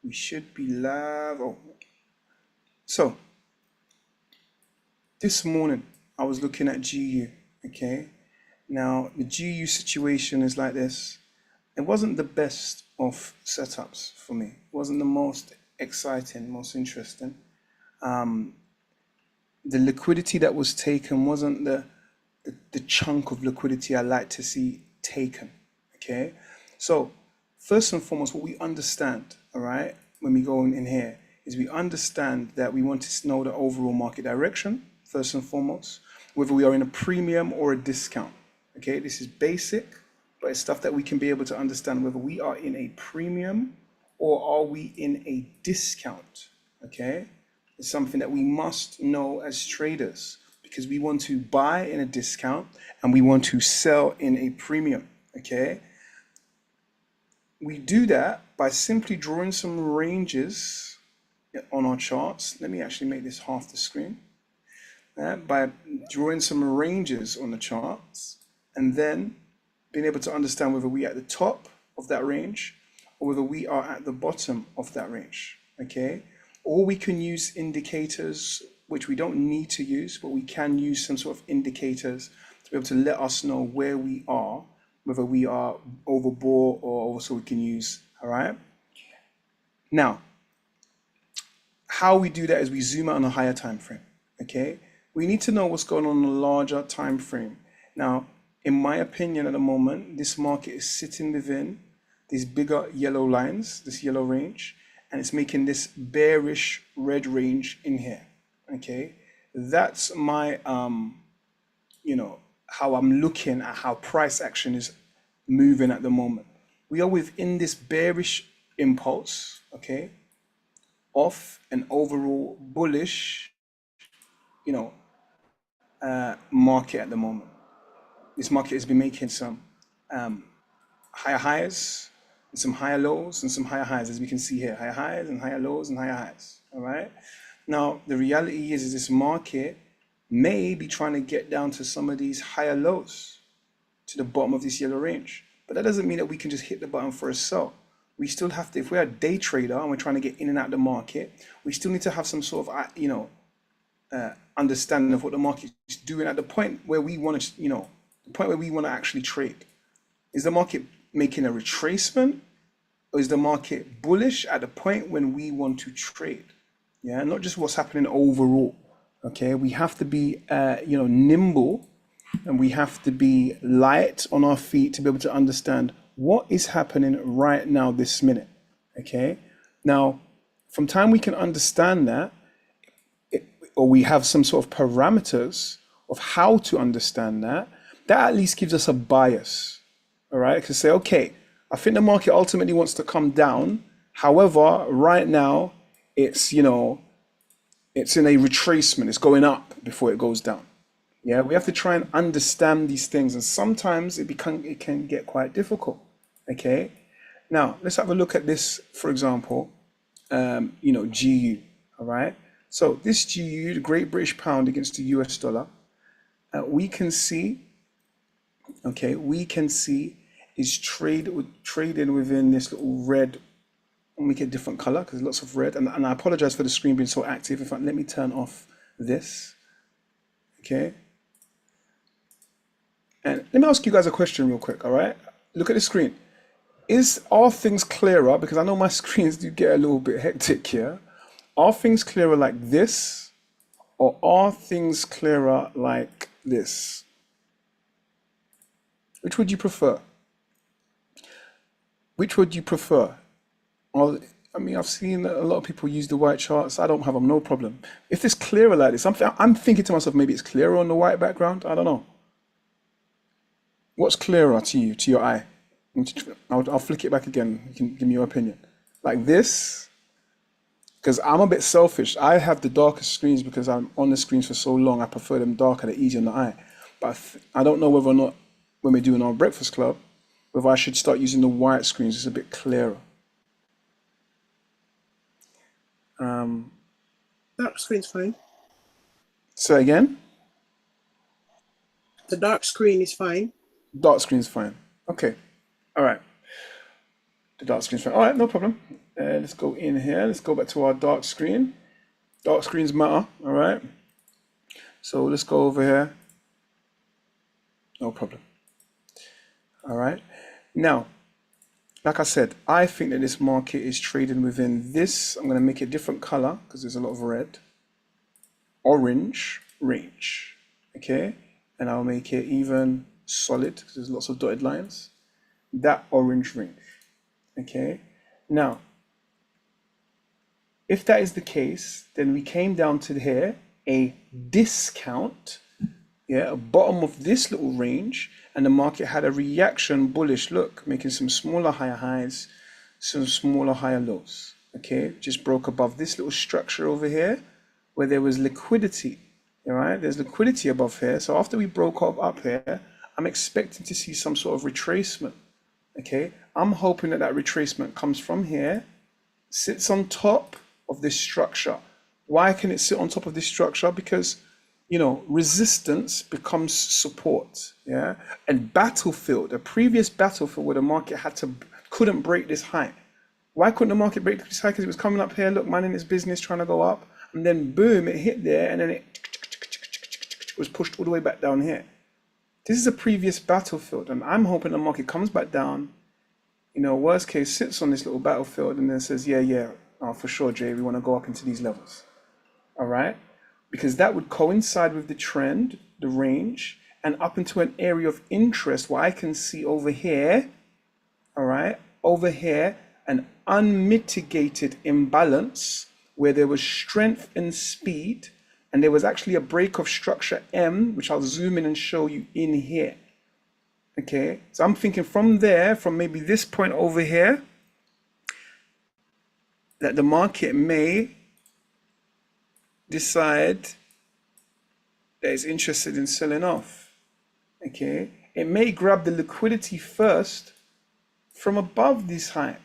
We should be live. Oh, so this morning I was looking at GU. Okay, now the GU situation is like this. It wasn't the best of setups for me. It wasn't the most exciting, most interesting. The liquidity that was taken wasn't the chunk of liquidity I like to see taken. Okay, so first and foremost, what we understand, all right, when we go in here, is we understand that we want to know the overall market direction, first and foremost, whether we are in a premium or a discount. Okay, this is basic, but it's stuff that we can be able to understand whether we are in a premium or are we in a discount. Okay, it's something that we must know as traders because we want to buy in a discount and we want to sell in a premium. Okay, we do that by simply drawing some ranges on our charts. Let me actually make this half the screen. By drawing some ranges on the charts and then being able to understand whether we are at the top of that range or whether we are at the bottom of that range. Okay, or we can use indicators, which we don't need to use, but we can use some sort of indicators to be able to let us know where we are, whether we are overbought or also we can use. All right, now how we do that is we zoom out on a higher time frame. Okay, we need to know what's going on in a larger time frame. Now, in my opinion, at the moment, this market is sitting within these bigger yellow lines, this yellow range, and it's making this bearish red range in here. Okay, that's my how I'm looking at how price action is moving at the moment. We are within this bearish impulse, okay, of an overall bullish, market at the moment. This market has been making some higher highs and some higher lows and some higher highs, as we can see here, higher highs and higher lows and higher highs. All right. Now, the reality is this market may be trying to get down to some of these higher lows to the bottom of this yellow range. But that doesn't mean that we can just hit the button for a sell. We still have to, if we're a day trader and we're trying to get in and out of the market, we still need to have some sort of, understanding of what the market is doing at the point where we want to, the point where we want to actually trade. Is the market making a retracement or is the market bullish at the point when we want to trade? Yeah, not just what's happening overall. Okay, we have to be, nimble and we have to be light on our feet to be able to understand what is happening right now, this minute. Okay, now from time we can understand that, or we have some sort of parameters of how to understand that, that at least gives us a bias. All right, to say, okay, I think the market ultimately wants to come down. However, right now it's it's in a retracement. It's going up before it goes down. Yeah, we have to try and understand these things, and sometimes it can get quite difficult. Okay, now let's have a look at this. For example, GU. All right. So this GU, the Great British Pound against the US dollar, we can see is trading within this little red. I'll make it a different color because lots of red. And I apologize for the screen being so active. In fact, let me turn off this. Okay. And let me ask you guys a question real quick. All right. Look at the screen. Are things clearer? Because I know my screens do get a little bit hectic here. Are things clearer like this, or are things clearer like this? Which would you prefer? Which would you prefer? I've seen a lot of people use the white charts. I don't have them, no problem. If it's clearer like this, I'm thinking to myself, maybe it's clearer on the white background. I don't know. What's clearer to you, to your eye? I'll flick it back again. You can give me your opinion. Like this, because I'm a bit selfish. I have the darkest screens because I'm on the screens for so long. I prefer them darker, they're easier on the eye. But I don't know whether or not when we're doing our breakfast club, whether I should start using the white screens. It's a bit clearer. Dark screen's fine. Say again? The dark screen is fine. Dark screen's fine. Okay. All right. The dark screen's fine. All right, no problem. Let's go in here. Let's go back to our dark screen. Dark screens matter, all right? So let's go over here. No problem. All right. Now, like I said, I think that this market is trading within this. I'm going to make it a different color because there's a lot of red. Orange range. Okay. And I'll make it even solid because there's lots of dotted lines. That orange range. Okay. Now, if that is the case, then we came down to here, a discount, yeah, a bottom of this little range, and the market had a reaction bullish look, making some smaller higher highs, some smaller higher lows. Okay, just broke above this little structure over here where there was liquidity. All right, there's liquidity above here. So after we broke up here, I'm expecting to see some sort of retracement. Okay, I'm hoping that that retracement comes from here, sits on top of this structure. Why can it sit on top of this structure? Because, you know, resistance becomes support, yeah? And battlefield, a previous battlefield where the market couldn't break this high. Why couldn't the market break this high? Because it was coming up here, look, minding its business, trying to go up, and then boom, it hit there, and then it was pushed all the way back down here. This is a previous battlefield, and I'm hoping the market comes back down, you know, worst case, sits on this little battlefield, and then says, yeah, for sure, Jay, we want to go up into these levels. All right, because that would coincide with the trend, the range, and up into an area of interest where I can see over here, all right, over here, an unmitigated imbalance where there was strength and speed, and there was actually a break of structure M, which I'll zoom in and show you in here. Okay, so I'm thinking from there, from maybe this point over here, that the market may decide that it's interested in selling off. Okay, it may grab the liquidity first from above this high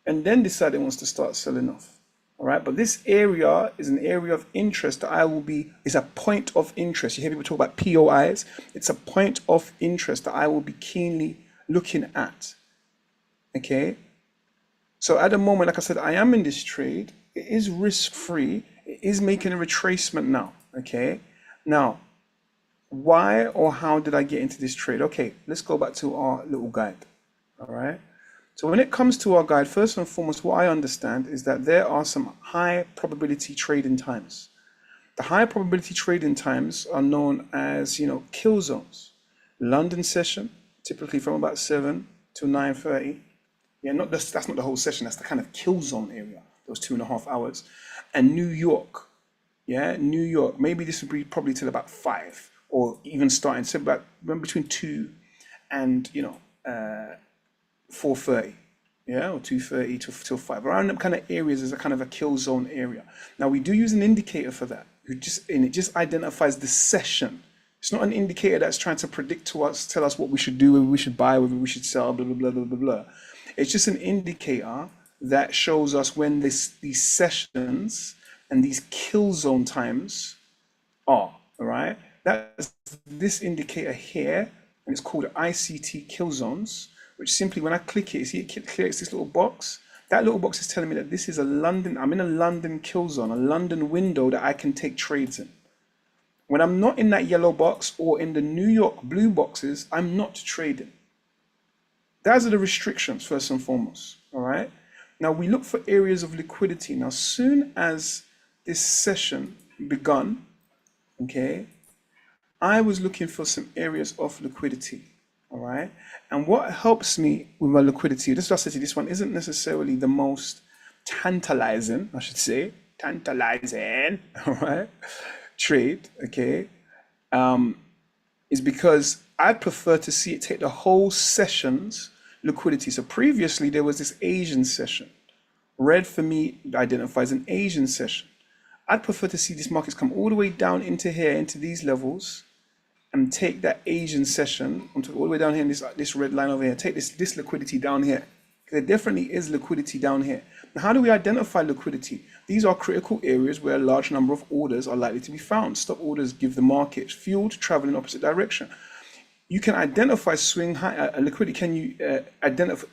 and then decide it wants to start selling off. All right, but this area is an area of interest that is a point of interest. You hear people talk about POIs. It's a point of interest that I will be keenly looking at. Okay, so at the moment, like I said, I am in this trade. It is risk-free. It is making a retracement now. Okay, now, why or how did I get into this trade? Okay, let's go back to our little guide. All right. So when it comes to our guide, first and foremost, what I understand is that there are some high probability trading times. The high probability trading times are known as, you know, kill zones. London session, typically from about 7 to 9:30. Yeah, that's not the whole session. That's the kind of kill zone area. Those 2.5 hours. And New York. Yeah, New York. Maybe this would be probably till about 5, or even starting so about between 2 and 4:30, yeah, or 2:30 till 5. Around them kind of areas is a kind of a kill zone area. Now we do use an indicator for that. It just identifies the session. It's not an indicator that's trying to tell us what we should do, whether we should buy, whether we should sell, blah blah blah blah blah blah. It's just an indicator that shows us when these sessions and these kill zone times are. All right, that's this indicator here, and it's called ICT kill zones. Which simply, when I click it, you see it creates this little box. That little box is telling me that this is I'm in a London kill zone, a London window that I can take trades in. When I'm not in that yellow box or in the New York blue boxes, I'm not trading. Those are the restrictions, first and foremost, all right? Now, we look for areas of liquidity. Now, soon as this session begun, okay, I was looking for some areas of liquidity. All right. And what helps me with my liquidity, this one isn't necessarily the most tantalizing, I should say, all right, trade, okay, is because I prefer to see it take the whole session's liquidity. So previously there was this Asian session. Red for me identifies an Asian session. I'd prefer to see these markets come all the way down into here, into these levels, and take that Asian session all the way down here in this red line over here, take this liquidity down here. There definitely is liquidity down here. Now, how do we identify liquidity? These are critical areas where a large number of orders are likely to be found. Stop orders give the market fuel to travel in opposite direction. You can identify swing high liquidity. Can you identify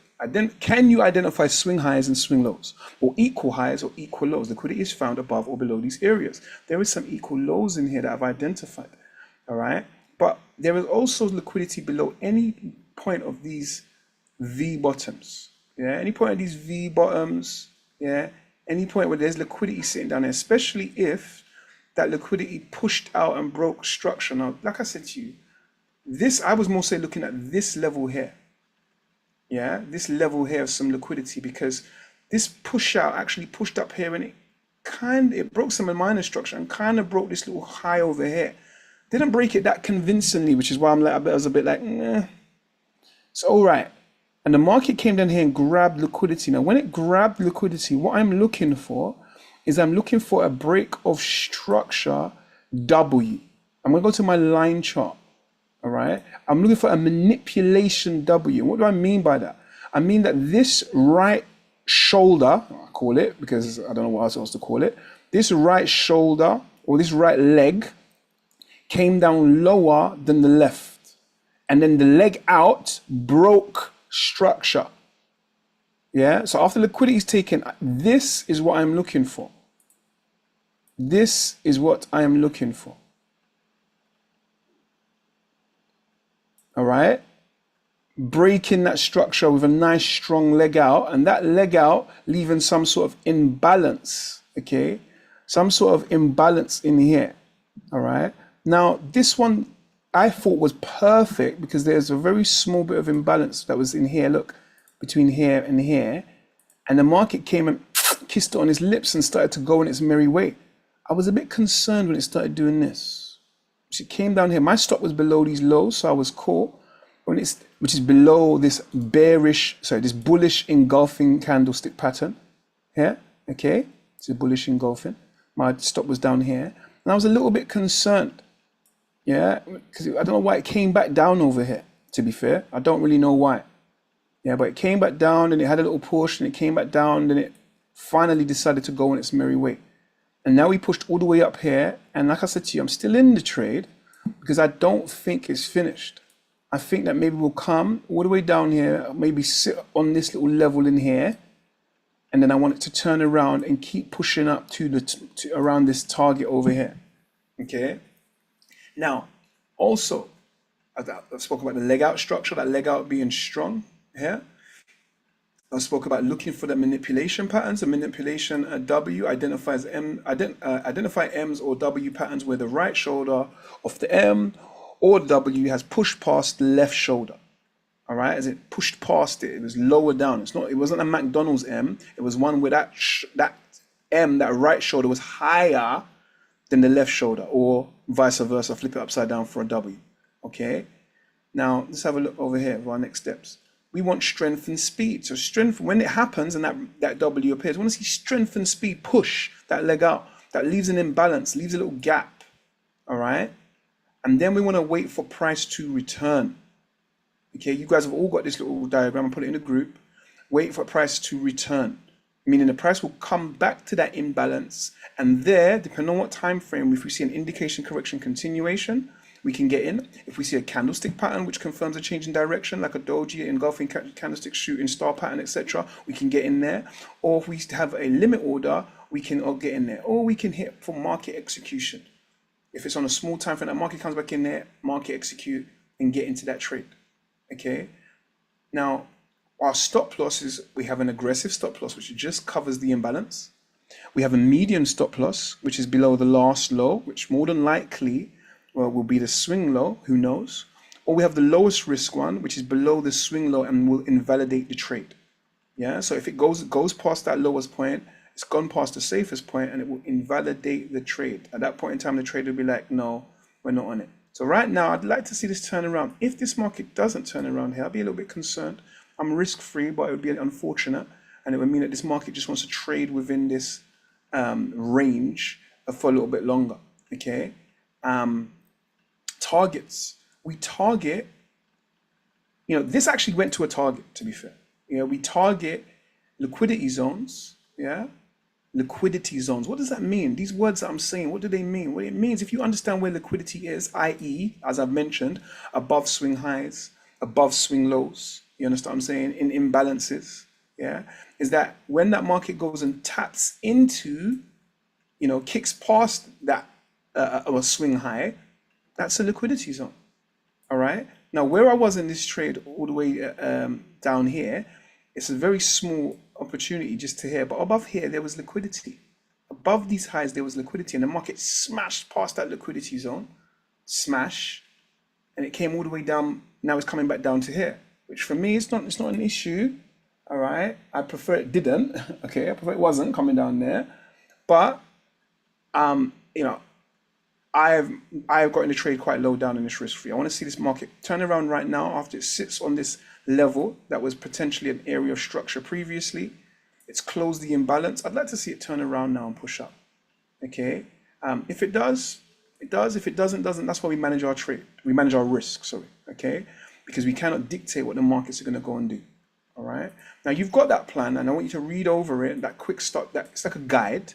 Can you identify swing highs and swing lows, or equal highs or equal lows? Liquidity is found above or below these areas. There is some equal lows in here that I've identified. All right. But there is also liquidity below any point of these V bottoms. Yeah. Any point of these V bottoms. Yeah. Any point where there's liquidity sitting down there, especially if that liquidity pushed out and broke structure. Now, like I said to you, I was more looking at this level here. Yeah, this level here of some liquidity, because this push out actually pushed up here and it broke some minor structure and kind of broke this little high over here. Didn't break it that convincingly, which is why I was a bit like, it's all right. And the market came down here and grabbed liquidity. Now, when it grabbed liquidity, what I'm looking for is a break of structure W. I'm going to go to my line chart. All right. I'm looking for a manipulation W. What do I mean by that? I mean that this right shoulder, I call it because I don't know what else to call it. This right shoulder or this right leg came down lower than the left. And then the leg out broke structure. Yeah. So after liquidity is taken, this is what I'm looking for. This is what I am looking for. All right, breaking that structure with a nice strong leg out, and that leg out leaving some sort of imbalance. Okay, some sort of imbalance in here. All right, now this one I thought was perfect because there's a very small bit of imbalance that was in here. Look, between here and here, and the market came and kissed it on his lips and started to go in its merry way. I was a bit concerned when it started doing this. It came down here. My stop was below these lows, so I was caught which is below this this bullish engulfing candlestick pattern here. Okay, it's a bullish engulfing. My stop was down here, and I was a little bit concerned. Yeah, because I don't know why it came back down over here. To be fair, I don't really know why. Yeah, but it came back down, and it had a little push, and it came back down, and it finally decided to go in its merry way. And now we pushed all the way up here. And like I said to you, I'm still in the trade because I don't think it's finished. I think that maybe we'll come all the way down here, maybe sit on this little level in here. And then I want it to turn around and keep pushing up to around this target over here. Okay. Now, also, I spoke about the leg out structure, that leg out being strong here. I spoke about looking for the manipulation patterns. The manipulation W identifies identify M's or W patterns where the right shoulder of the M or W has pushed past the left shoulder. All right, as it pushed past it, it was lower down. It wasn't a McDonald's M. It was one where that M, that right shoulder, was higher than the left shoulder, or vice versa. Flip it upside down for a W. Okay. Now let's have a look over here for our next steps. We want strength and speed. So strength, when it happens and that W appears, we want to see strength and speed push that leg out. That leaves an imbalance, leaves a little gap. All right. And then we want to wait for price to return. Okay, you guys have all got this little diagram. I'll put it in a group. Wait for price to return, meaning the price will come back to that imbalance. And there, depending on what time frame, if we see an indication correction continuation, we can get in. If we see a candlestick pattern which confirms a change in direction, like a doji, engulfing candlestick, shooting star pattern, etc., we can get in there. Or if we have a limit order, we can all get in there. Or we can hit for market execution. If it's on a small time frame, that market comes back in there, market execute, and get into that trade. Okay. Now, our stop loss is, we have an aggressive stop loss, which just covers the imbalance. We have a medium stop loss, which is below the last low, which more than likely will be the swing low, who knows? Or we have the lowest risk one, which is below the swing low and will invalidate the trade. Yeah, so if it goes past that lowest point, it's gone past the safest point and it will invalidate the trade. At that point in time, the trader will be like, no, we're not on it. So right now, I'd like to see this turn around. If this market doesn't turn around here, I'll be a little bit concerned. I'm risk-free, but it would be unfortunate. And it would mean that this market just wants to trade within this range for a little bit longer, okay? Targets. We target, this actually went to a target, to be fair. We target liquidity zones, yeah? Liquidity zones. What does that mean? These words that I'm saying, what do they mean? What it means, if you understand where liquidity is, i.e., as I've mentioned, above swing highs, above swing lows, You understand what I'm saying? In imbalances, yeah, is that when that market goes and taps into, kicks past that or swing high, that's a liquidity zone. All right. Now, where I was in this trade all the way down here, it's a very small opportunity just to here, but above here there was liquidity. Above these highs there was liquidity, and the market smashed past that liquidity zone, smash, and it came all the way down. Now it's coming back down to here, which for me it's not an issue. All right, I prefer it didn't. Okay, I prefer it wasn't coming down there, but you know, I've got in the trade quite low down in this risk free. I want to see this market turn around right now after it sits on this level that was potentially an area of structure previously. It's closed the imbalance. I'd like to see it turn around now and push up. Okay. If it does, it does. If it doesn't. That's why we manage our trade. We manage our risk. Sorry. Okay. Because we cannot dictate what the markets are going to go and do. All right. Now you've got that plan, and I want you to read over it. That quick start. That it's like a guide.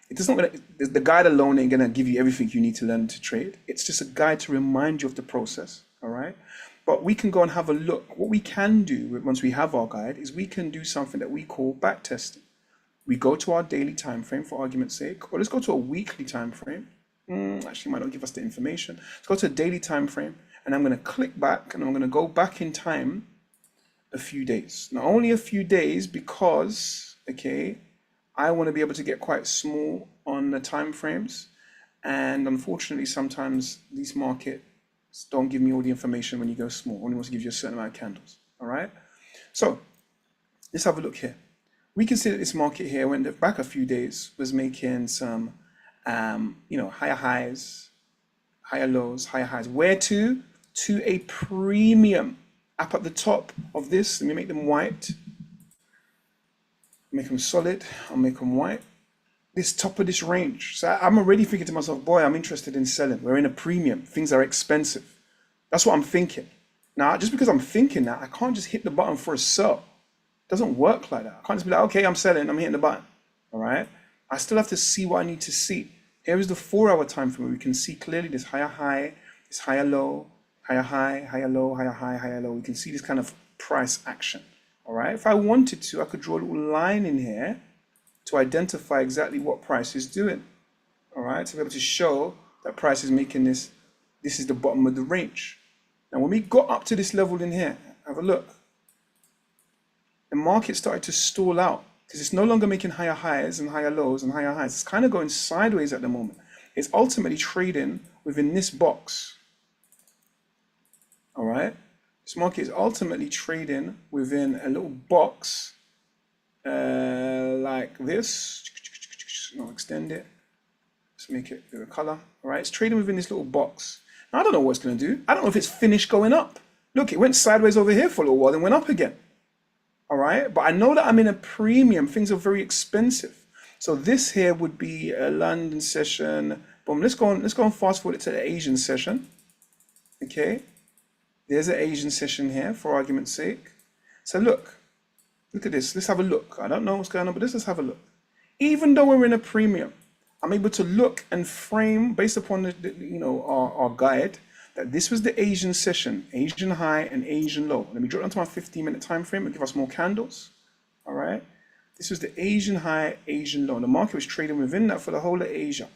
It doesn't. The guide alone ain't gonna give you everything you need to learn to trade. It's just a guide to remind you of the process. All right. But we can go and have a look. What we can do once we have our guide is we can do something that we call back testing. We go to our daily time frame for argument's sake, or let's go to a weekly time frame. Actually, might not give us the information. Let's go to a daily time frame, and I'm going to click back, and I'm going to go back in time a few days. Now, only a few days because, okay, I want to be able to get quite small on the time frames, and unfortunately, sometimes these markets don't give me all the information when you go small. Only wants to give you a certain amount of candles. All right. So let's have a look here. We can see that this market here went back a few days, was making some, higher highs, higher lows, higher highs. Where to? To a premium. Up at the top of this, let me make them white. Make them solid. I'll make them white. This top of this range. So I'm already thinking to myself, boy, I'm interested in selling. We're in a premium. Things are expensive. That's what I'm thinking. Now, just because I'm thinking that, I can't just hit the button for a sell. It doesn't work like that. I can't just be like, okay, I'm selling, I'm hitting the button. All right. I still have to see what I need to see. Here is the 4-hour time frame where we can see clearly this higher high, this higher low, higher high, higher low, higher high, higher low. We can see this kind of price action. All right. If I wanted to, I could draw a little line in here to identify exactly what price is doing. All right, to be able to show that price is making this is the bottom of the range. Now, when we got up to this level in here, have a look. The market started to stall out because it's no longer making higher highs and higher lows and higher highs. It's kind of going sideways at the moment. It's ultimately trading within this box. All right, this market is ultimately trading within a little box like this. I'll extend it. Let's make it a color. All right, it's trading within this little box. Now, I don't know what it's going to do. I don't know if it's finished going up. Look, it went sideways over here for a little while and went up again. All right, but I know that I'm in a premium. Things are very expensive. So this here would be a London session. Boom. Let's go and fast forward it to the Asian session. Okay, there's an Asian session here for argument's sake. So look at this. Let's have a look. I don't know what's going on, but let's have a look. Even though we're in a premium, I'm able to look and frame based upon our guide that this was the Asian session, Asian high and Asian low. Let me draw it onto my 15-minute time frame and give us more candles. All right. This was the Asian high, Asian low. The market was trading within that for the whole of Asia.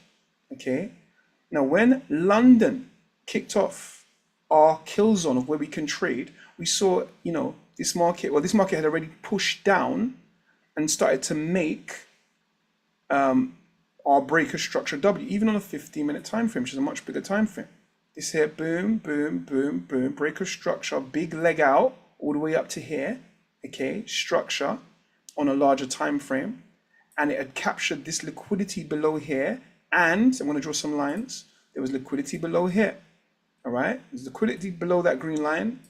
Okay. Now, when London kicked off our kill zone of where we can trade, we saw, this market had already pushed down and started to make our breaker structure W, even on a 15-minute time frame, which is a much bigger time frame. This here, boom, boom, boom, boom, breaker structure, big leg out all the way up to here. Okay, structure on a larger time frame, and it had captured this liquidity below here. And I'm going to draw some lines. There was liquidity below here. All right, there's liquidity below that green line.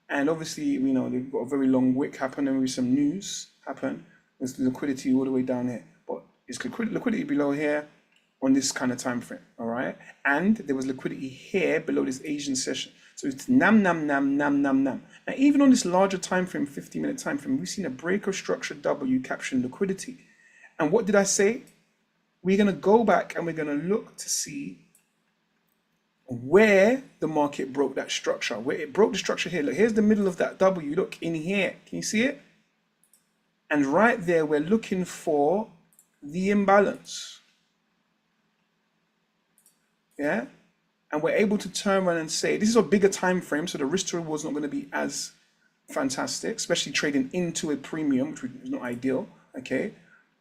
And obviously, they've got a very long wick happen, and maybe some news happen. There's liquidity all the way down here, but it's liquidity below here on this kind of time frame. All right, and there was liquidity here below this Asian session. So it's nam nam nam nam nam nam. Now, even on this larger time frame, 15-minute time frame, we've seen a breaker structure W capturing liquidity. And what did I say? We're going to go back and we're going to look to see where the market broke that structure, where it broke the structure here. Look, here's the middle of that W. Look in here. Can you see it? And right there, we're looking for the imbalance. Yeah. And we're able to turn around and say, this is a bigger time frame, so the risk to reward is not going to be as fantastic, especially trading into a premium, which is not ideal. Okay.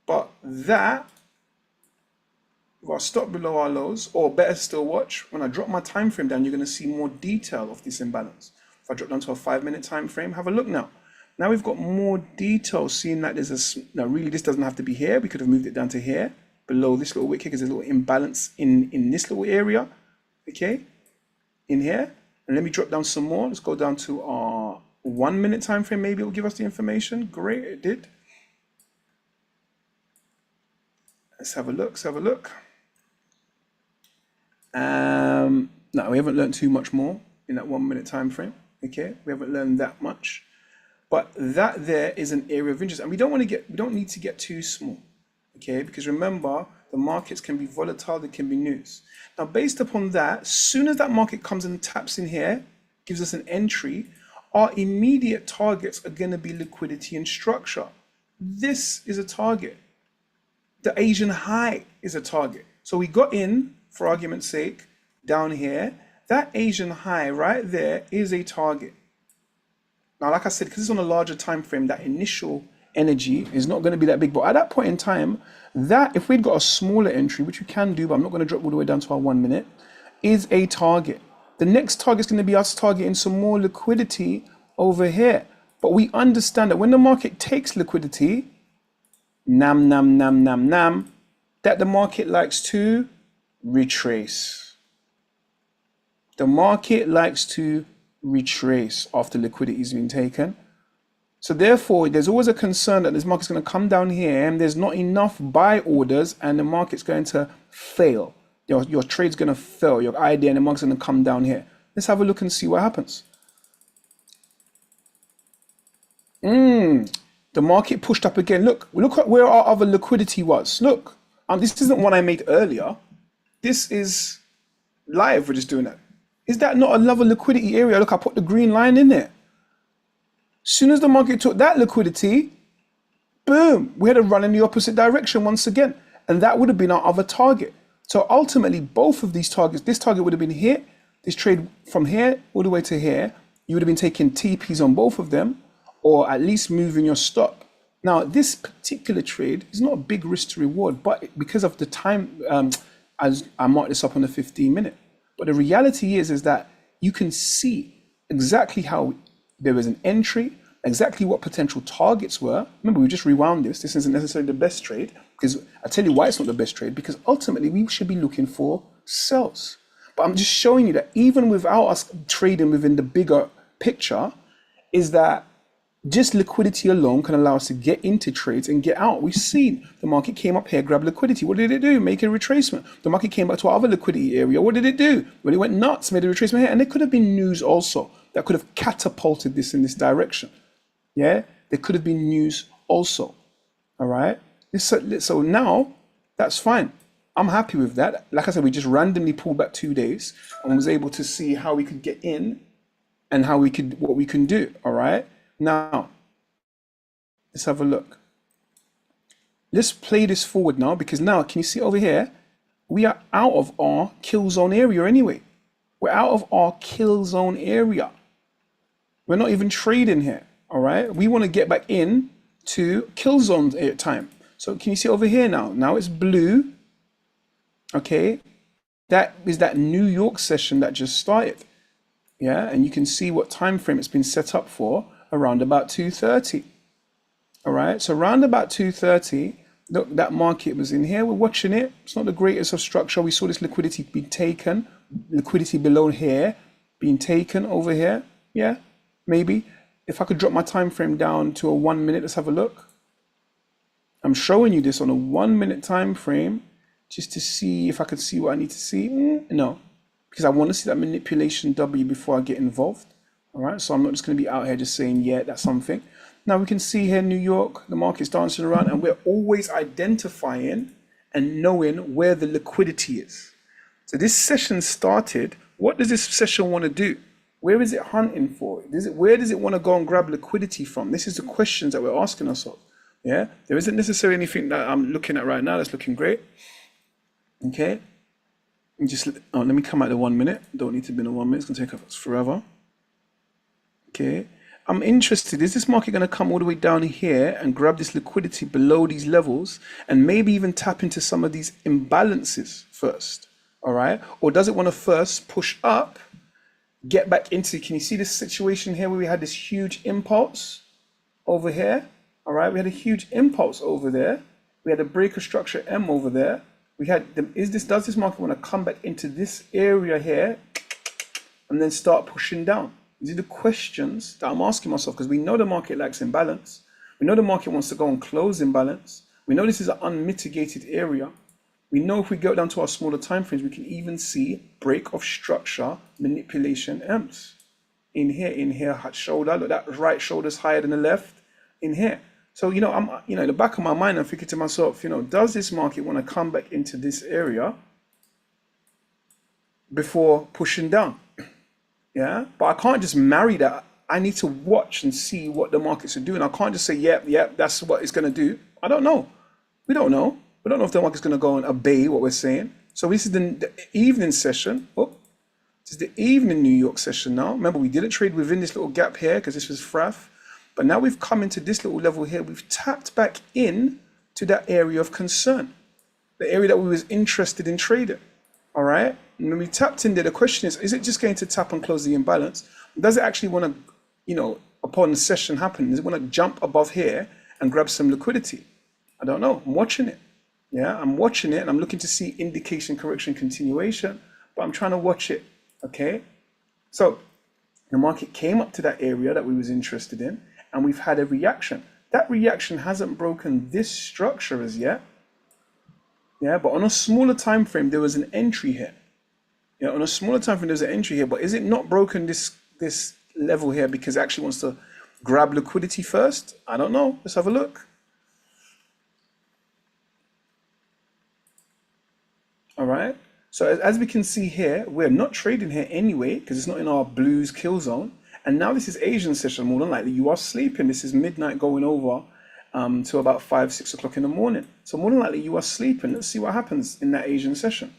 But that, if I stop below our lows, or better still, watch, when I drop my time frame down, you're going to see more detail of this imbalance. If I drop down to a 5-minute time frame, have a look now. Now we've got more detail, seeing that there's a, now really this doesn't have to be here. We could have moved it down to here, below this little wick here, because there's a little imbalance in this little area, okay, in here. And let me drop down some more. Let's go down to our 1-minute time frame. Maybe it will give us the information. Great, it did. Let's have a look, let's have a look. No, we haven't learned too much more in that 1-minute time frame. Okay, we haven't learned that much, but that there is an area of interest, and we don't need to get too small. Okay, because remember, the markets can be volatile, there can be news. Now, based upon that, as soon as that market comes and taps in here, gives us an entry, our immediate targets are going to be liquidity and structure. This is a target. The Asian high is a target. So we got in, for argument's sake, down here. That Asian high right there is a target. Now, like I said, because it's on a larger time frame, that initial energy is not going to be that big. But at that point in time, that if we'd got a smaller entry, which we can do, but I'm not going to drop all the way down to our 1 minute, is a target. The next target is going to be us targeting some more liquidity over here. But we understand that when the market takes liquidity, nam, nam, nam, nam, nam, that the market likes to retrace. The market likes to retrace after liquidity has been taken. So therefore, there's always a concern that this market's going to come down here and there's not enough buy orders and the market's going to fail. Your trade's going to fail, your idea, and the market's going to come down here. Let's have a look and see what happens. The market pushed up again. Look at where our other liquidity was. Look, this isn't one I made earlier. This is live. We're just doing that. Is that not another liquidity area? Look, I put the green line in there. As soon as the market took that liquidity, boom, we had a run in the opposite direction once again. And that would have been our other target. So ultimately, both of these targets, this target would have been here, this trade from here all the way to here. You would have been taking TPs on both of them, or at least moving your stop. Now, this particular trade is not a big risk to reward, but because of the time, as I marked this up on the 15-minute. But the reality is that you can see exactly how there was an entry, exactly what potential targets were. Remember, we just rewound this. This isn't necessarily the best trade, because I tell you why it's not the best trade, because ultimately we should be looking for sells. But I'm just showing you that even without us trading within the bigger picture, is that just liquidity alone can allow us to get into trades and get out. We've seen the market came up here, grabbed liquidity. What did it do? Make a retracement. The market came back to our other liquidity area. What did it do? Well, it went nuts, made a retracement here. And there could have been news also that could have catapulted this in this direction. Yeah, there could have been news also. All right. So now that's fine. I'm happy with that. Like I said, we just randomly pulled back 2 days and was able to see how we could get in and how we could, what we can do. All right. Now, let's have a look. Let's play this forward now, because now, can you see over here? We are out of our kill zone area anyway. We're out of our kill zone area. We're not even trading here, all right? We want to get back in to kill zone time. So can you see over here now? Now it's blue, okay? That is that New York session that just started, yeah? And you can see what time frame it's been set up for. Around about 2:30. All right, so around about 2:30, look, that market was in here. We're watching it. It's not the greatest of structure. We saw this liquidity being taken, liquidity below here being taken over here. Yeah, maybe. If I could drop my time frame down to a 1 minute, let's have a look. I'm showing you this on a 1 minute time frame just to see if I could see what I need to see. No, because I want to see that manipulation W before I get involved. All right, so I'm not just going to be out here just saying, yeah, that's something. Now we can see here, New York, the market's dancing around, and we're always identifying and knowing where the liquidity is. So this session started what does this session want to do? Where is it hunting for? Where does it want to go and grab liquidity from? This is the questions that we're asking ourselves. Yeah, there isn't necessarily anything that I'm looking at right now that's looking great. Okay, and just let me come out the 1 minute. Don't need to be in the 1 minute. It's gonna take us forever. Okay, I'm interested. Is this market going to come all the way down here and grab this liquidity below these levels and maybe even tap into some of these imbalances first? All right, or does it want to first push up, get back into? Can you see this situation here where we had this huge impulse over here? All right, we had a huge impulse over there. We had a breaker structure M over there. We had does this market want to come back into this area here and then start pushing down? These are the questions that I'm asking myself, because we know the market likes imbalance. We know the market wants to go and close imbalance. We know this is an unmitigated area. We know if we go down to our smaller time frames, we can even see break of structure, manipulation M's. In here, hot shoulder. Look, that right shoulder's higher than the left. In here. So, I'm, in the back of my mind, I'm thinking to myself, does this market want to come back into this area before pushing down? Yeah, but I can't just marry that. I need to watch and see what the markets are doing. I can't just say, yep, that's what it's going to do. I don't know. We don't know. We don't know if the market's going to go and obey what we're saying. So this is the evening session. Oh, this is the evening New York session now. Remember, we didn't trade within this little gap here because this was FRAF. But now we've come into this little level here. We've tapped back in to that area of concern, the area that we was interested in trading. All right. And when we tapped in there, the question is it just going to tap and close the imbalance? Does it actually want to, upon the session happen, does it want to jump above here and grab some liquidity? I don't know. I'm watching it. Yeah, I'm watching it and I'm looking to see indication, correction, continuation, but I'm trying to watch it. Okay. So the market came up to that area that we was interested in and we've had a reaction. That reaction hasn't broken this structure as yet. Yeah, but on a smaller time frame, there was an entry here. Yeah, on a smaller time frame, there's an entry here, but is it not broken this level here because it actually wants to grab liquidity first? I don't know. Let's have a look. All right. So as we can see here, we're not trading here anyway because it's not in our blues kill zone. And now this is Asian session. More than likely, you are sleeping. This is midnight going over to about 5, 6 o'clock in the morning. So more than likely, you are sleeping. Let's see what happens in that Asian session.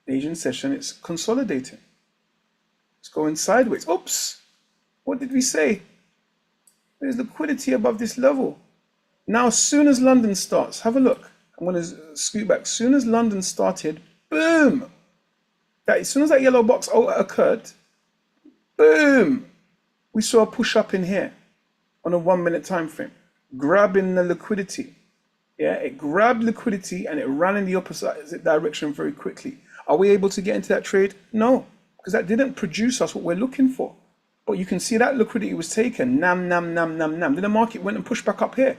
Asian session, it's consolidating. It's going sideways. Oops. What did we say? There's liquidity above this level. Now, as soon as London starts, have a look. I'm going to scoot back. As soon as London started, boom. As soon as that yellow box occurred, boom. We saw a push up in here on a 1 minute time frame, grabbing the liquidity. Yeah, it grabbed liquidity and it ran in the opposite direction very quickly. Are we able to get into that trade? No, because that didn't produce us what we're looking for. But you can see that liquidity was taken. Nam, nam, nam, nam, nam. Then the market went and pushed back up here.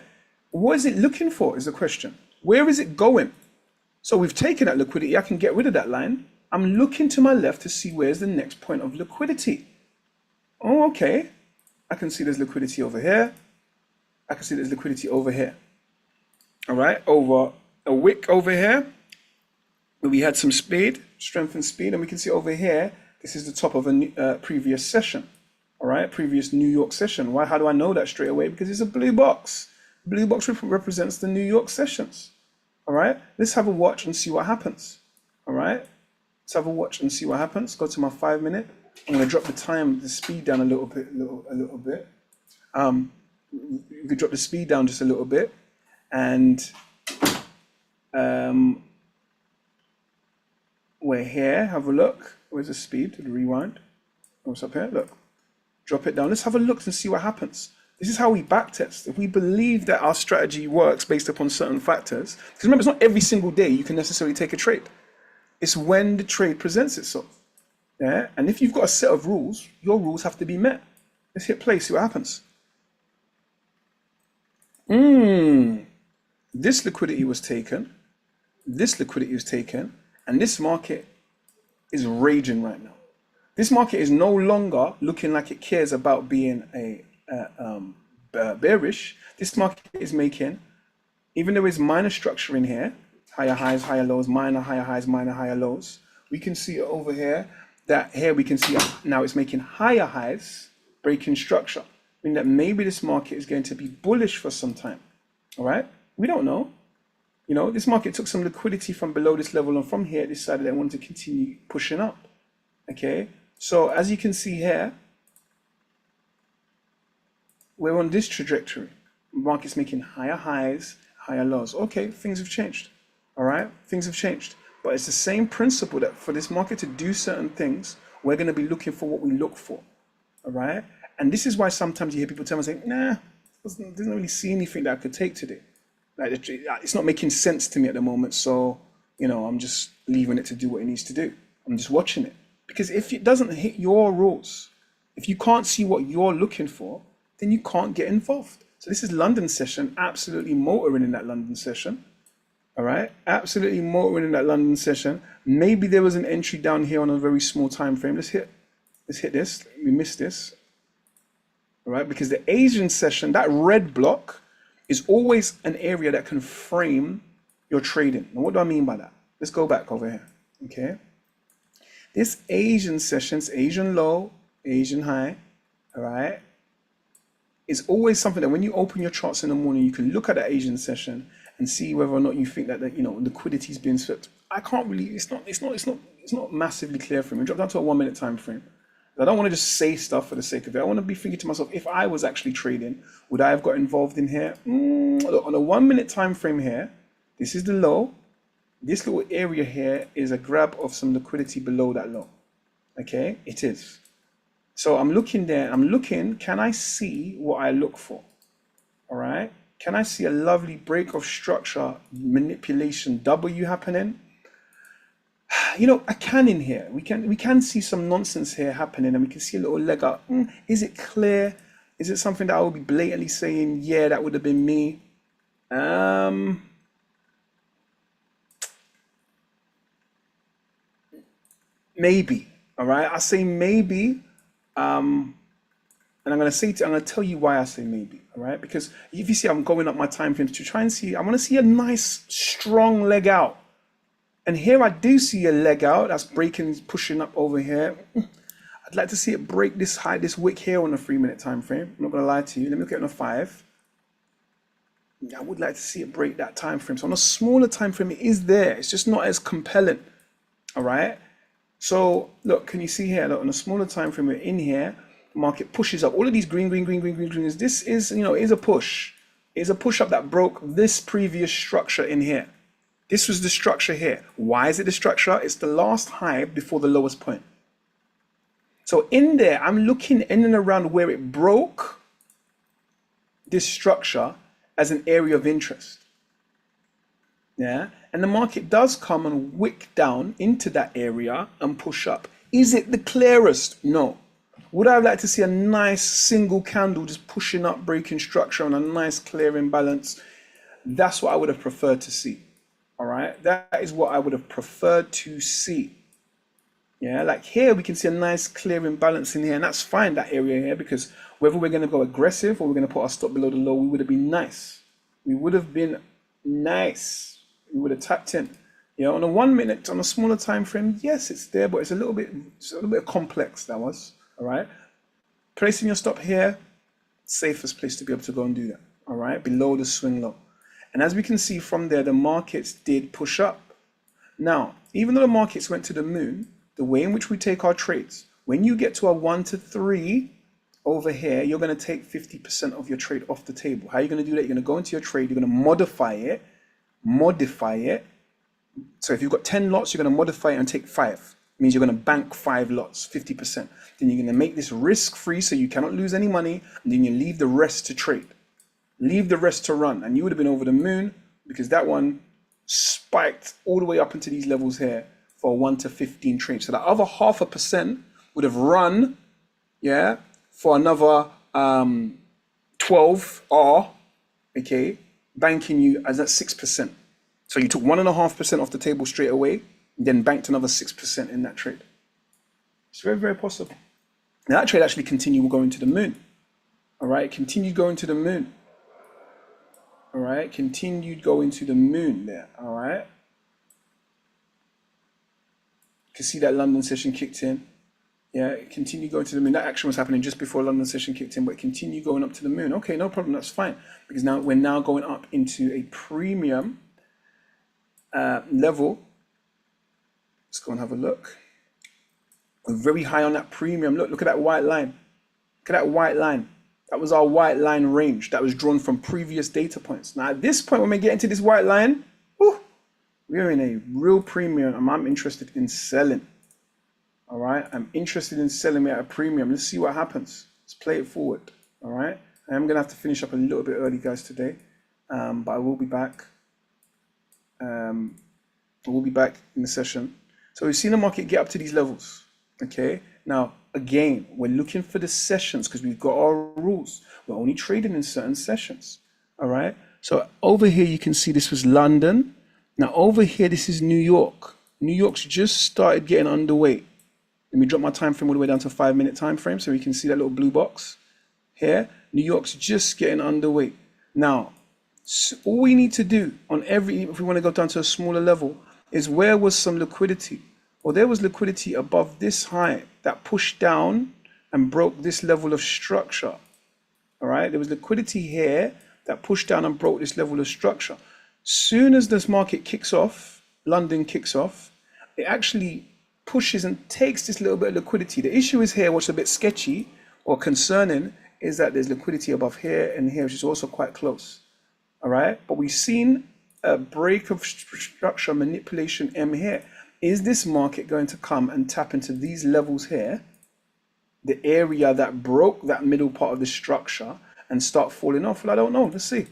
What is it looking for is the question. Where is it going? So we've taken that liquidity. I can get rid of that line. I'm looking to my left to see where's the next point of liquidity. Oh, okay. I can see there's liquidity over here. I can see there's liquidity over here. All right, over a wick over here, where we had some speed, strength and speed, and we can see over here, this is the top of a previous session. All right, previous New York session. Why? How do I know that straight away? Because it's a blue box. Blue box represents the New York sessions. All right, let's have a watch and see what happens. All right, let's have a watch and see what happens. Go to my 5 minute. I'm going to drop the speed down a little bit. You could drop the speed down just a little bit, and we're here. Have a look. Where's the speed? The rewind. What's up here? Look. Drop it down. Let's have a look and see what happens. This is how we backtest. If we believe that our strategy works based upon certain factors, because remember, it's not every single day you can necessarily take a trade. It's when the trade presents itself. Yeah, and if you've got a set of rules, your rules have to be met. Let's hit play, see what happens. This liquidity was taken. This liquidity was taken, and this market is raging right now. This market is no longer looking like it cares about being bearish. This market is making, even though there's minor structure in here, higher highs, higher lows, minor higher highs, minor higher lows, we can see it over here, that here we can see now it's making higher highs, breaking structure, meaning that maybe this market is going to be bullish for some time. All right, we don't know. You know, this market took some liquidity from below this level, and from here it decided they wanted to continue pushing up. Okay, so as you can see here, we're on this trajectory. Market's making higher highs, higher lows. Okay, things have changed. All right, things have changed. But it's the same principle that for this market to do certain things, we're going to be looking for what we look for. All right, and this is why sometimes you hear people tell me, saying, nah, doesn't really see anything that I could take today. Like, it's not making sense to me at the moment. So, you know, I'm just leaving it to do what it needs to do. I'm just watching it. Because if it doesn't hit your rules, if you can't see what you're looking for, then you can't get involved. So this is London session, absolutely motoring in that London session. All right, absolutely motoring in that London session. Maybe there was an entry down here on a very small time frame. Let's hit this. We missed this. All right, because the Asian session, that red block, is always an area that can frame your trading. Now, what do I mean by that? Let's go back over here. Okay, this Asian sessions, Asian low, Asian high, all right, is always something that when you open your charts in the morning, you can look at the Asian session and see whether or not you think that you know, liquidity is being swept. I can't really. It's not massively clear for me. Drop down to a 1 minute time frame. I don't want to just say stuff for the sake of it. I want to be thinking to myself, if I was actually trading, would I have got involved in here? Look, on a 1 minute time frame here, this is the low. This little area here is a grab of some liquidity below that low. Okay, it is. So I'm looking there. I'm looking. Can I see what I look for? All right. Can I see a lovely break of structure, manipulation, W happening? You know, I can in here. We can see some nonsense here happening, and we can see a little leg up. Is it clear? Is it something that I will be blatantly saying, yeah, that would have been me? Maybe. All right. I say maybe. And I'm going to tell you why I say maybe. All right. Because if you see, I'm going up my time frames to try and see, I want to see a nice, strong leg out. And here I do see a leg out that's breaking, pushing up over here. I'd like to see it break this high, this wick here on a 3 minute time frame. I'm not gonna lie to you. Let me look at it on a 5. I would like to see it break that time frame. So on a smaller time frame, it is there. It's just not as compelling. All right. So look, can you see here? Look, on a smaller time frame, we're in here. The market pushes up. All of these green. This is, you know, is a push. It's a push up that broke this previous structure in here. This was the structure here. Why is it the structure? It's the last high before the lowest point. So in there, I'm looking in and around where it broke this structure as an area of interest. Yeah, and the market does come and wick down into that area and push up. Is it the clearest? No. Would I like to see a nice single candle just pushing up, breaking structure on a nice clear imbalance? That's what I would have preferred to see. All right, that is what I would have preferred to see. Yeah, like here we can see a nice clear imbalance in here, and that's fine, that area here, because whether we're going to go aggressive or we're going to put our stop below the low, we would have been nice. We would have been nice. We would have tapped in. You know, on a 1 minute, on a smaller time frame, yes, it's there, but it's a little bit complex. That was all right. Placing your stop here, safest place to be able to go and do that. All right, below the swing low. And as we can see from there, the markets did push up. Now, even though the markets went to the moon, the way in which we take our trades, when you get to a 1 to 3 over here, you're going to take 50% of your trade off the table. How are you going to do that? You're going to go into your trade, you're going to modify it. So if you've got 10 lots, you're going to modify it and take 5. It means you're going to bank 5 lots, 50%. Then you're going to make this risk-free so you cannot lose any money, and then you leave the rest to trade. Leave the rest to run, and you would have been over the moon because that one spiked all the way up into these levels here for a 1 to 15 trade. So that other 0.5% would have run, yeah, for another 12 R, okay, banking you as at 6%. So you took 1.5% off the table straight away, and then banked another 6% in that trade. It's very, very possible. Now that trade actually continued going to the moon. All right, it continued going to the moon. All right, continued going to the moon there. All right. can see that London session kicked in. Yeah, continue going to the moon. That action was happening just before London session kicked in, but continue going up to the moon. Okay, no problem, that's fine. Because now we're now going up into a premium level. Let's go and have a look. We're very high on that premium. Look at that white line. Look at that white line. That was our white line range that was drawn from previous data points. Now at this point, when we get into this white line, we're in a real premium, and I'm interested in selling. All right, I'm interested in selling me at a premium. Let's see what happens. Let's play it forward. All right, I am gonna have to finish up a little bit early, guys, today, but I will be back. I will be back in the session. So we've seen the market get up to these levels. Okay, now again, we're looking for the sessions because we've got our rules. We're only trading in certain sessions. All right, so over here you can see this was London. Now over here, this is New York. New York's just started getting underway. Let me drop my time frame all the way down to a 5-minute time frame so we can see that little blue box here. New York's just getting underway. Now, so all we need to do on if we want to go down to a smaller level, is where was some liquidity? Well, there was liquidity above this high that pushed down and broke this level of structure. All right, there was liquidity here that pushed down and broke this level of structure. Soon as this market kicks off, London kicks off, it actually pushes and takes this little bit of liquidity. The issue is here, what's a bit sketchy or concerning, is that there's liquidity above here and here, which is also quite close. All right, but we've seen a break of structure manipulation M here. Is this market going to come and tap into these levels here, the area that broke that middle part of the structure, and start falling off? Well, I don't know. Let's see.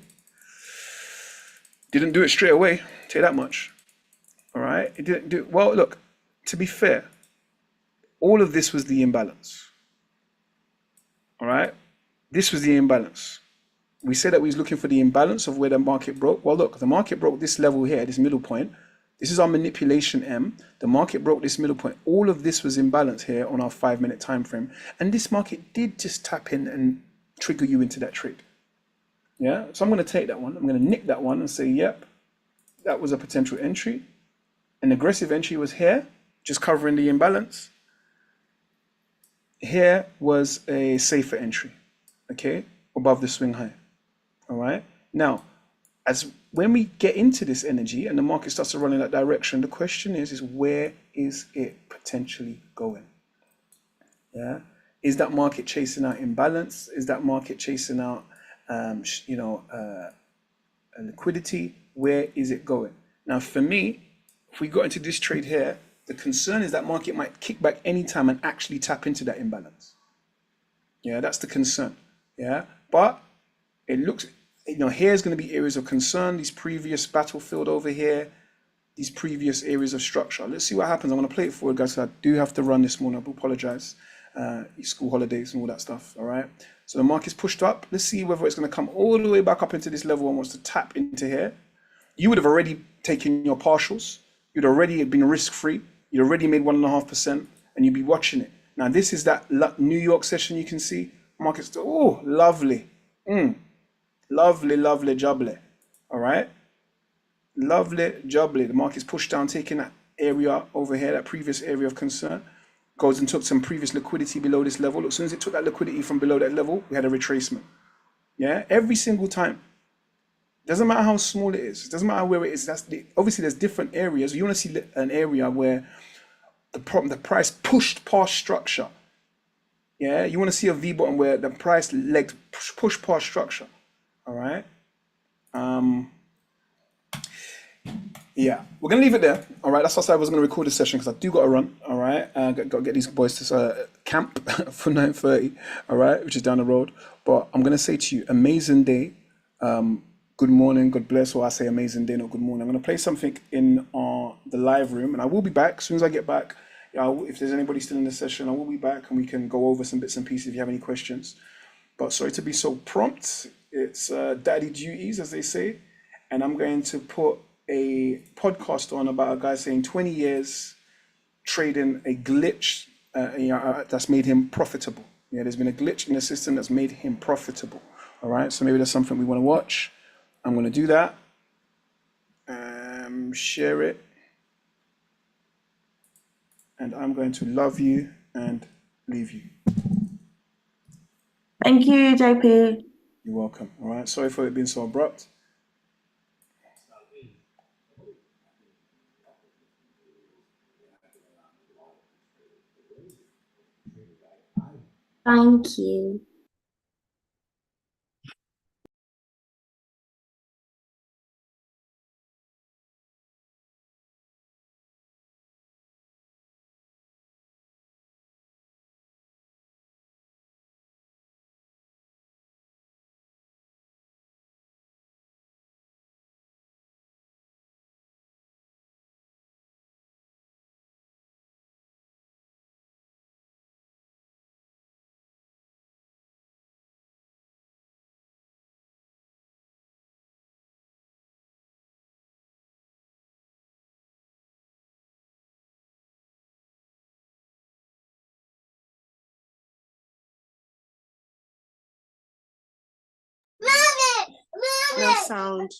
Didn't do it straight away, tell you that much. All right, it didn't do well. Look, to be fair, all of this was the imbalance. All right, this was the imbalance. We said that we was looking for the imbalance of where the market broke. Well, look, the market broke this level here, this middle point. This is our manipulation M. The market broke this middle point. All of this was imbalance here on our 5-minute time frame, and this market did just tap in and trigger you into that trade. Yeah, so I'm going to take that one. I'm going to nick that one and say, yep, that was a potential entry. An aggressive entry was here, just covering the imbalance. Here was a safer entry, okay, above the swing high. All right. Now, when we get into this energy and the market starts to run in that direction, the question is where is it potentially going? Yeah. Is that market chasing out imbalance? Is that market chasing out, liquidity? Where is it going? Now, for me, if we got into this trade here, the concern is that market might kick back anytime and actually tap into that imbalance. Yeah, that's the concern. Yeah, but it looks, here's going to be areas of concern, these previous battlefield over here, these previous areas of structure. Let's see what happens. I'm going to play it forward, guys. So I do have to run this morning. I apologize. School holidays and all that stuff. All right. So the market's pushed up. Let's see whether it's going to come all the way back up into this level and wants to tap into here. You would have already taken your partials. You'd already been risk-free. You'd already made 1.5%, and you'd be watching it. Now, this is that New York session you can see. Market's, oh, lovely. Lovely, lovely jubbly. All right. Lovely jubbly. The market's pushed down, taking that area over here, that previous area of concern. Goes and took some previous liquidity below this level. As soon as it took that liquidity from below that level, we had a retracement. Yeah, every single time. Doesn't matter how small it is. It doesn't matter where it is. Obviously, there's different areas. You want to see an area where the price pushed past structure. Yeah, you want to see a V bottom where the price legs push past structure. All right. Yeah, we're gonna leave it there. All right, that's why I was gonna record this session because I do got to run. All right, got to get these boys to camp for 9:30. All right, which is down the road. But I'm gonna say to you, amazing day. Good morning, God bless. Or I say amazing day, not good morning. I'm gonna play something in the live room, and I will be back as soon as I get back. Yeah, if there's anybody still in the session, I will be back, and we can go over some bits and pieces if you have any questions. But sorry to be so prompt. It's daddy duties, as they say, and I'm going to put a podcast on about a guy saying 20 years trading a glitch that's made him profitable. Yeah, there's been a glitch in the system that's made him profitable. All right, so maybe that's something we want to watch. I'm going to do that. Share it. and I'm going to love you and leave you. Thank you, JP. You're welcome. All right. Sorry for it being so abrupt. Thank you. No sound.